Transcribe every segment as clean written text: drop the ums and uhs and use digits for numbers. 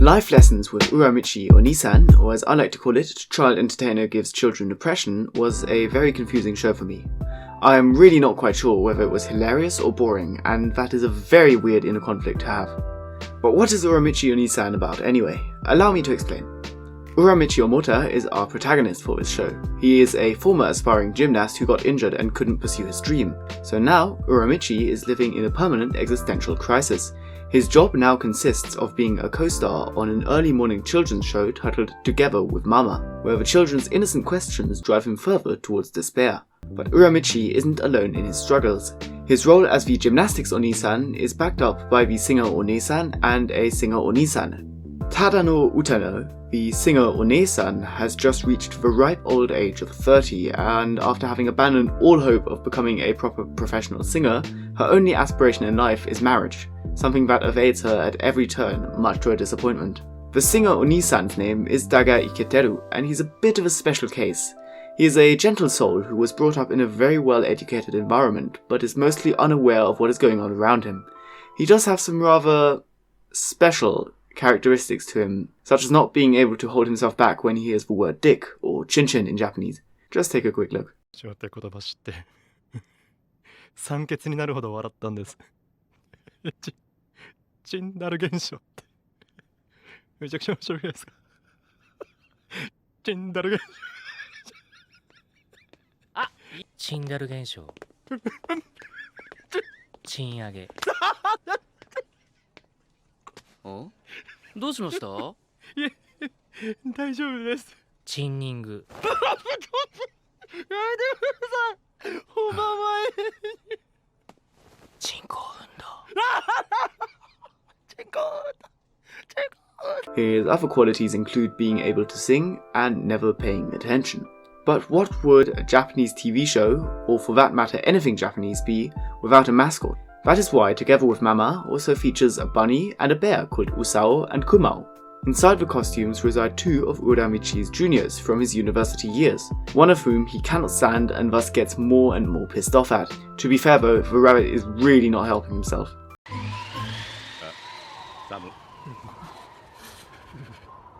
Life Lessons with Uramichi Oniisan, or as I like to call it, Child Entertainer Gives Children Depression, was a very confusing show for me. I am really not quite sure whether it was hilarious or boring, and that is a very weird inner conflict to have. But what is Uramichi Oniisan about anyway? Allow me to explain. Uramichi Omota is our protagonist for this show. He is a former aspiring gymnast who got injured and couldn't pursue his dream. So now, Uramichi is living in a permanent existential crisis. His job now consists of being a co-star on an early morning children's show titled Together with Mama, where the children's innocent questions drive him further towards despair. But Uramichi isn't alone in his struggles. His role as the gymnastics Oniisan is backed up by the singer Oniisan and a singer Oniisan. Tadano Utano, the singer Oniisan, has just reached the ripe old age of 30, and after having abandoned all hope of becoming a proper professional singer, her only aspiration in life is marriage, something that evades her at every turn, much to her disappointment. The singer Oniisan's name is Daga Iketeru, and he's a bit of a special case. He is a gentle soul who was brought up in a very well-educated environment, but is mostly unaware of what is going on around him. He does have some rather special characteristics to him, such as not being able to hold himself back when he hears the word dick, or chinchin in Japanese. Just take a quick look. 酸欠になるほど笑ったんです。チンダル現象ってめちゃくちゃ面白いですか。チンダル現象。あ、チンダル現象。チン上げ。お？どうしました？いえ、大丈夫です。チンニング。やめてください。本番前に。チンコ運動。チンコ運動。His other qualities include being able to sing and never paying attention. But what would a Japanese TV show, or for that matter anything Japanese, be without a mascot? That is why Together with Mama also features a bunny and a bear called Usao and Kumao. Inside the costumes reside two of Uramichi's juniors from his university years, one of whom he cannot stand and thus gets more and more pissed off at. To be fair though, the rabbit is really not helping himself.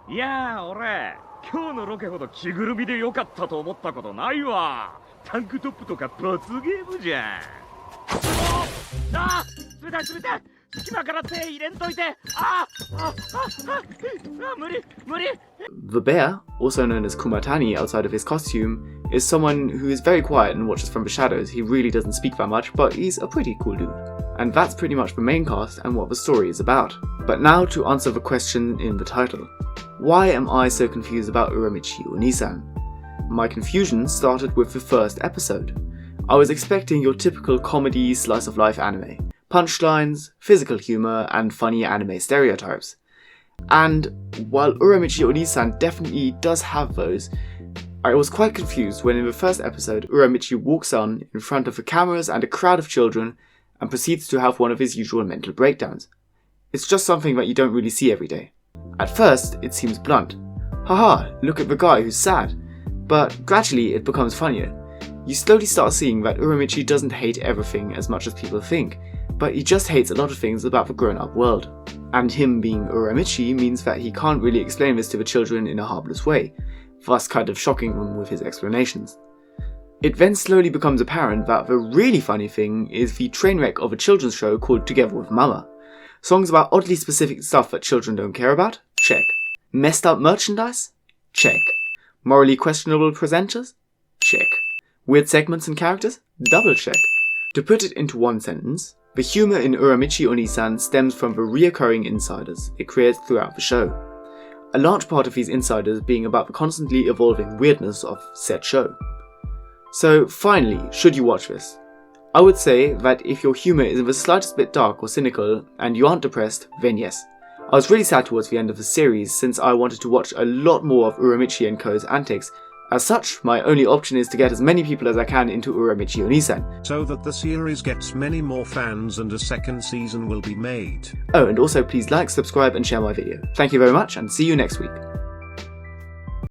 いやー俺、今日のロケほど着ぐるみで良かったと思ったことないわ。タンクトップとか罰ゲームじゃん。あー、冷たい冷たい。隙間から手入れんといて。無理無理。 The bear, also known as Kumatani outside of his costume, is someone who is very quiet and watches from the shadows. He really doesn't speak that much, but he's a pretty cool dude. And that's pretty much the main cast and what the story is about. But now to answer the question in the title. Why am I so confused about Uramichi Oniisan? My confusion started with the first episode. I was expecting your typical comedy slice-of-life anime. Punchlines, physical humour, and funny anime stereotypes. And while Uramichi Oniisan definitely does have those, I was quite confused when in the first episode Uramichi walks on in front of the cameras and a crowd of children and proceeds to have one of his usual mental breakdowns. It's just something that you don't really see every day. At first, it seems blunt. Haha, look at the guy who's sad. But gradually it becomes funnier. You slowly start seeing that Uramichi doesn't hate everything as much as people think, but he just hates a lot of things about the grown-up world. And him being Uramichi means that he can't really explain this to the children in a harmless way, thus kind of shocking them with his explanations. It then slowly becomes apparent that the really funny thing is the train wreck of a children's show called Together with Mama. Songs about oddly specific stuff that children don't care about? Check. Messed up merchandise? Check. Morally questionable presenters? Check. Weird segments and characters? Double check. To put it into one sentence, the humour in Uramichi Oniisan stems from the reoccurring insiders it creates throughout the show. A large part of these insiders being about the constantly evolving weirdness of said show. So finally, should you watch this? I would say that if your humour is the slightest bit dark or cynical and you aren't depressed, then yes. I was really sad towards the end of the series since I wanted to watch a lot more of Uramichi & Co.'s antics. As such, my only option is to get as many people as I can into Uramichi Oniisan. So that the series gets many more fans and a second season will be made. Oh, and also please like, subscribe and share my video. Thank you very much and see you next week.